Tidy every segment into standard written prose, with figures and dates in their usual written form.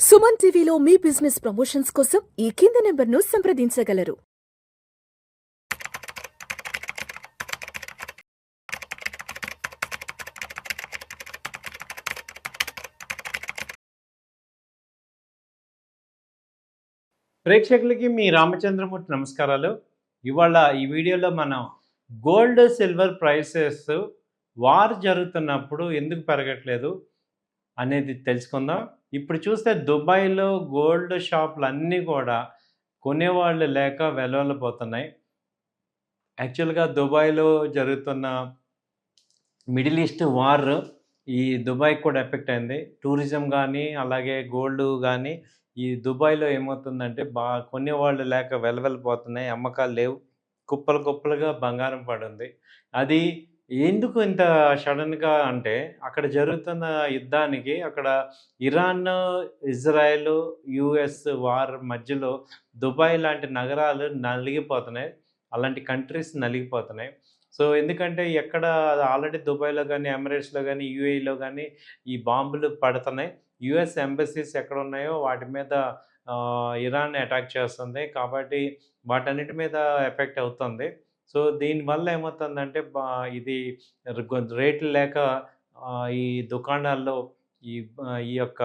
సుమన్ టీవీలో మీ business promotions కోసం ఈ కింది నెంబర్ను సంప్రదించగలరు. ప్రేక్షకులకి మీ రామచంద్రమూర్తి నమస్కారాలు. ఇవాళ ఈ వీడియోలో మనం గోల్డ్, సిల్వర్ ప్రైసెస్ వార్ జరుగుతున్నప్పుడు ఎందుకు పెరగట్లేదు అనేది తెలుసుకుందాం. ఇప్పుడు చూస్తే దుబాయ్‌లో గోల్డ్ షాపులన్నీ కూడా కొనేవాళ్ళు లేక వెలవెలపోతున్నాయి. యాక్చువల్‌గా దుబాయ్‌లో జరుగుతున్న మిడిల్ ఈస్ట్ వార్ ఈ దుబాయ్‌కి కూడా ఎఫెక్ట్ అయింది. టూరిజం గానీ, అలాగే గోల్డ్ గానీ ఈ దుబాయ్‌లో ఏమవుతుందంటే కొనేవాళ్ళు లేక వెలవెలపోతున్నాయి. అమ్మకాలు లేవు. కుప్పలు కుప్పలుగా బంగారం పడుంది. అది ఎందుకు ఇంత సడన్‌గా అంటే అక్కడ జరుగుతున్న యుద్ధానికి అక్కడ ఇరాన్, ఇజ్రాయెల్, యూఎస్ వార్ మధ్యలో దుబాయ్ లాంటి నగరాలు నలిగిపోతున్నాయి. అలాంటి కంట్రీస్ నలిగిపోతున్నాయి. సో, ఎందుకంటే ఎక్కడ ఆల్రెడీ దుబాయ్‌లో గానీ, ఎమిరేట్స్‌లో గానీ, యూఏఈలో గానీ ఈ బాంబులు పడుతున్నాయి. యూఎస్ ఎంబసీస్ ఎక్కడున్నాయో వాటి మీద ఇరాన్ అటాక్ చేస్తుంది. కాబట్టి వాటన్నిటి మీద ఎఫెక్ట్ అవుతుంది. సో, దీనివల్ల ఏమవుతుందంటే ఇది రేట్లు లేక ఈ దుకాణాల్లో ఈ యొక్క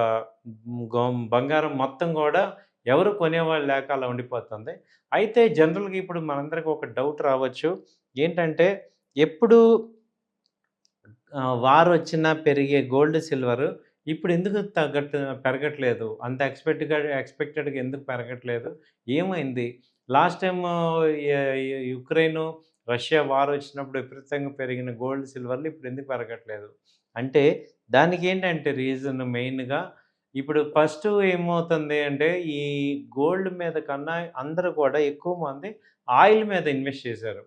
బంగారం మొత్తం గూడా ఎవరు కొనేవాళ్ళు లేక అలా ఉండిపోతుంది. అయితే జనరల్‌గా ఇప్పుడు మనందరికి ఒక డౌట్ రావచ్చు. ఏంటంటే ఎప్పుడు వారొచ్చినా పెరిగే గోల్డ్, సిల్వరు ఇప్పుడెందుకు పెరగట్లేదు? అంత ఎక్స్‌పెక్టెడ్‌గా ఎందుకు పెరగట్లేదు? ఏమైంది? లాస్ట్ టైము యె యె యుక్రెయిను, రష్యా వారొచ్చినప్పుడు విపరీతంగా పెరిగిన గోల్డ్, సిల్వర్లు ఇప్పుడెందుకు పెరగట్లేదు? అంటే దానికేంటంటే రీజన్ మెయిన్‌గా ఇప్పుడు ఫస్టు ఏమవుతుంది అంటే ఈ గోల్డ్ మీద కన్నా అందరూ కూడా ఎక్కువ మంది ఆయిల్ మీద ఇన్వెస్ట్ చేశారు.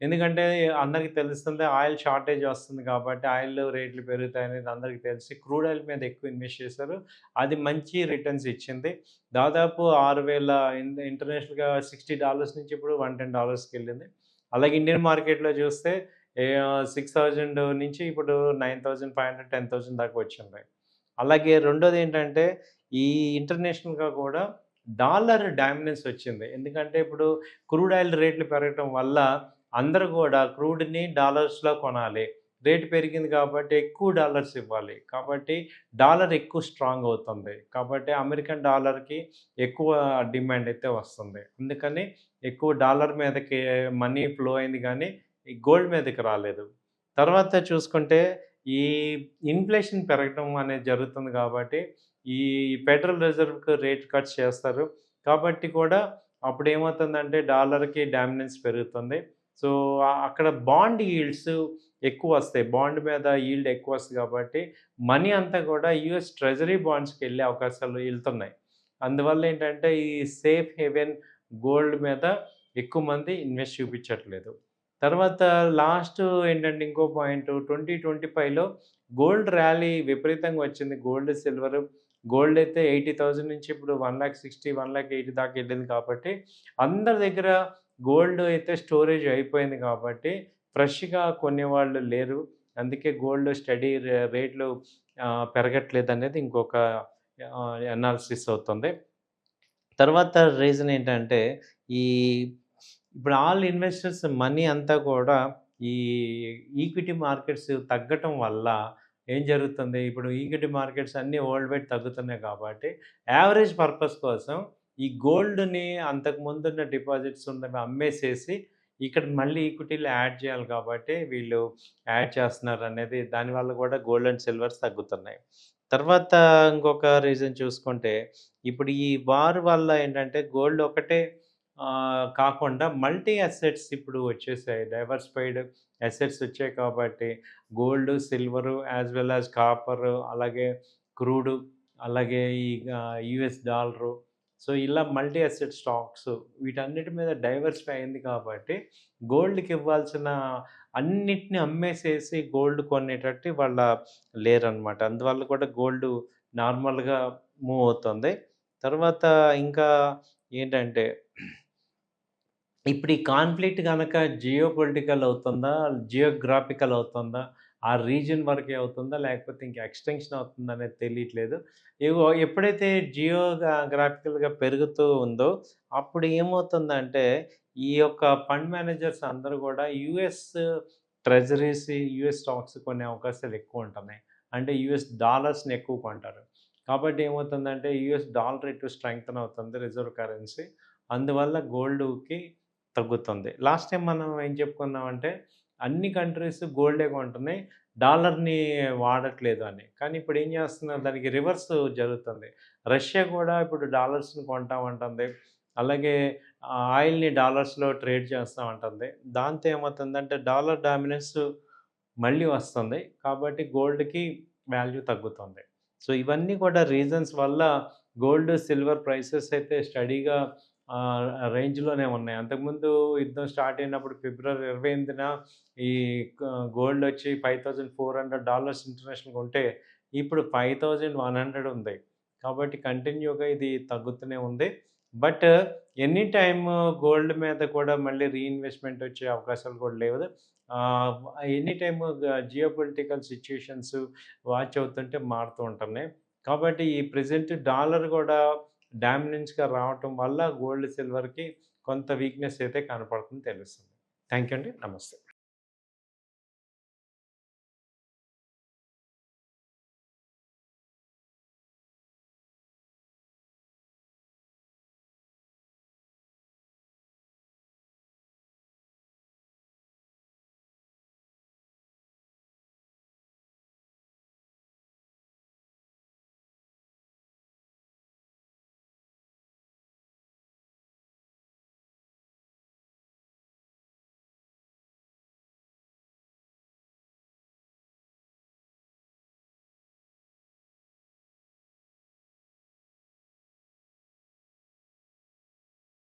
ఎందుకంటే అందరికి తెలుస్తుంది ఆయిల్ షార్టేజ్ వస్తుంది కాబట్టి ఆయిల్ రేట్లు పెరుగుతాయనేది అందరికీ తెలిసి క్రూడ్ ఆయిల్ మీద ఎక్కువ ఇన్వెస్ట్ చేశారు. అది మంచి రిటర్న్స్ ఇచ్చింది. దాదాపు 6,000 ఇంటర్నేషనల్‌గా $60 నుంచి ఇప్పుడు $110కెళ్ళింది. అలాగే ఇండియన్ మార్కెట్‌లో చూస్తే 6,000 నుంచి ఇప్పుడు 9,500, 10,000 దాకా వచ్చింది. అలాగే రెండోదేంటంటే ఈ ఇంటర్నేషనల్‌గా కూడా డాలర్ డామినెన్స్ వచ్చింది. ఎందుకంటే ఇప్పుడు క్రూడ్ ఆయిల్ రేట్లు పెరగటం వల్ల అందరూ గూడా క్రూడ్‌ని డాలర్స్‌లో కొనాలి. రేట్ పెరిగింది కాబట్టి ఎక్కువ డాలర్స్ ఇవ్వాలి. కాబట్టి డాలర్ ఎక్కువ స్ట్రాంగ్ అవుతుంది. కాబట్టి అమెరికన్ డాలర్‌కి ఎక్కువ డిమాండ్ అయితే వస్తుంది. అందుకని ఎక్కువ డాలర్ మీదకి మనీ ఫ్లో అయింది గానీ, ఈ గోల్డ్ మీదకి రాలేదు. తర్వాత చూసుకుంటే ఈ ఇన్‌ఫ్లేషన్ పెరగటం అనేది జరుగుతుంది కాబట్టి, ఈ ఫెడరల్ రిజర్వ్‌కి రేట్ కట్స్ చేస్తారు. కాబట్టి కూడా అప్పుడేమవుతుందంటే డాలర్‌కి డామినెన్స్ పెరుగుతుంది. సో, అక్కడ బాండ్ ఈల్డ్స్ ఎక్కువొస్తాయి. బాండ్ మీద ఈల్డ్ ఎక్కువొస్తది కాబట్టి, మనీ అంతా కూడా యూఎస్ ట్రెజరీ బాండ్స్‌కెళ్ళే అవకాశాలు ఎళ్తున్నాయి. అందువల్ల ఏంటంటే, ఈ సేఫ్ హేవెన్ గోల్డ్ మీద ఎక్కువ మంది ఇన్వెస్ట్ చూపించట్లేదు. తర్వాత లాస్ట్ ఏంటంటే ఇంకో పాయింట్ 2025లో గోల్డ్ ర్యాలీ విపరీతంగా వచ్చింది. గోల్డ్, సిల్వర్ గోల్డ్ అయితే 80,000 నుంచి ఇప్పుడు 1,60,000, 1,80,000 దాకా ఎళ్ళింది కాబట్టి, అందరి దగ్గర గోల్డ్ అయితే స్టోరేజ్ అయిపోయింది కాబట్టి, ఫ్రెష్‌గా కొనేవాళ్ళు లేరు. అందుకే గోల్డ్ స్టడీ రేట్లు పెరగట్లేదనేది ఇంకొక అనాలిసిస్ అవుతుంది. తర్వాత రీజన్ ఏంటంటే, ఈ ఇప్పుడు ఆల్ ఇన్వెస్టర్స్ మనీ అంతా కూడా ఈ ఈక్విటీ మార్కెట్స్ తగ్గటం వల్ల ఏం జరుగుతుంది, ఇప్పుడు ఈక్విటీ మార్కెట్స్ అన్నీ వరల్డ్ వైడ్ తగ్గుతున్నాయి కాబట్టి, యావరేజ్ పర్పస్ కోసం ఈ గోల్డ్‌ని అంతకుముందున్న డిపాజిట్స్ ఉన్నవి అమ్మేసేసి, ఇక్కడ మళ్ళీ ఈక్విటీలో యాడ్ చేయాలి కాబట్టి, వీళ్ళు యాడ్ చేస్తున్నారనేది దానివల్ల కూడా గోల్డ్ అండ్ సిల్వర్స్ తగ్గుతున్నాయి. తర్వాత ఇంకొక రీజన్ చూసుకుంటే, ఇప్పుడు ఈ వార్ వల్ల ఏంటంటే గోల్డ్ ఒకటే కాకుండా మల్టీ అసెట్స్ ఇప్పుడు వచ్చేసాయి. డైవర్సిఫైడ్ అసెట్స్ వచ్చాయి కాబట్టి gold, silver as well as copper, అలాగే క్రూడు, అలాగే ఈ యూఎస్ డాలరు. సో, ఇలా మల్టీ అసెట్ స్టాక్స్ వీటన్నిటి మీద డైవర్సిఫై అయింది కాబట్టి గోల్డ్‌కి ఇవ్వాల్సిన అన్నిటిని అమ్మేసేసి గోల్డ్ కొనేటట్టు వాళ్ళ లేరనమాట. అందువల్ల కూడా గోల్డ్ నార్మల్‌గా మూవ్ అవుతుంది. తర్వాత ఇంకా ఏంటంటే ఇప్పుడు ఈ కాన్‌ఫ్లిక్ట్ గనక జియోపొలిటికల్ అవుతుందా? జియోగ్రాఫికల్ అవుతుందా? ఆ రీజియన్ వరకే అవుతుందా? లేకపోతే ఇంకా ఎక్స్‌టెన్షన్ అవుతుందా అనేది తెలియట్లేదు. ఎప్పుడైతే జియోగ్రాఫికల్‌గా పెరుగుతూ ఉందో, అప్పుడు ఏమవుతుందంటే, ఈ యొక్క ఫండ్ మేనేజర్స్ అందరూ గూడా యూఎస్ ట్రెజరీస్, యూఎస్ స్టాక్స్ కొనే అవకాశాలు ఎక్కువుంటున్నాయి. అంటే యూఎస్ డాలర్స్‌ని ఎక్కువ కొంటారు. కాబట్టి ఏమవుతుందంటే, యూఎస్ డాలర్ రేటు స్ట్రెంగ్తెన్ అవుతుంది రిజర్వ్ కరెన్సీ. అందువల్ల గోల్డ్‌కి తగ్గుతుంది. లాస్ట్ టైం మనం ఏం చెప్పుకున్నామంటే, అన్ని కంట్రీస్ గోల్డే కొంటున్నాయి. డాలర్‌ని వాడట్లేదు అని. కానీ ఇప్పుడు ఏం చేస్తున్నారు దానికి రివర్స్ జరుగుతుంది. రష్యా కూడా ఇప్పుడు డాలర్స్‌ని కొంటామంటుంది. అలాగే ఆయిల్‌ని డాలర్స్‌లో ట్రేడ్ చేస్తామంటుంది. దాంతో ఏమవుతుందంటే డాలర్ డామినెన్స్ మళ్ళీ వస్తుంది. కాబట్టి గోల్డ్‌కి వాల్యూ తగ్గుతుంది. సో, ఇవన్నీ కూడా రీజన్స్ వల్ల గోల్డ్, సిల్వర్ ప్రైసెస్ అయితే స్టడీగా రేంజ్‌లోనే ఉన్నాయి. అంతకుముందు యుద్ధం స్టార్ట్ అయినప్పుడు ఫిబ్రవరి 28న ఈ క గోల్డొచ్చి $5,400 ఇంటర్నేషనల్‌గా ఉంటే, ఇప్పుడు 5,100 ఉంది. కాబట్టి కంటిన్యూగా ఇది తగ్గుతూనే ఉంది. బట్ ఎనీ టైమ్ గోల్డ్ మీద కూడా మళ్ళీ రీఇన్వెస్ట్‌మెంట్ వచ్చే అవకాశాలు కూడా లేవు. ఆహ్, any time geopolitical situations watch అవుతుంటే మారుతూ ఉంటున్నాయి. కాబట్టి ఈ ప్రెజెంట్ డాలర్ గూడా డామినెన్స్‌గా రావటం వల్ల గోల్డ్, సిల్వర్‌కి కొంత వీక్‌నెస్ అయితే కనపడుతుంది తెలుస్తుంది. థాంక్ యూ అండి. నమస్తే.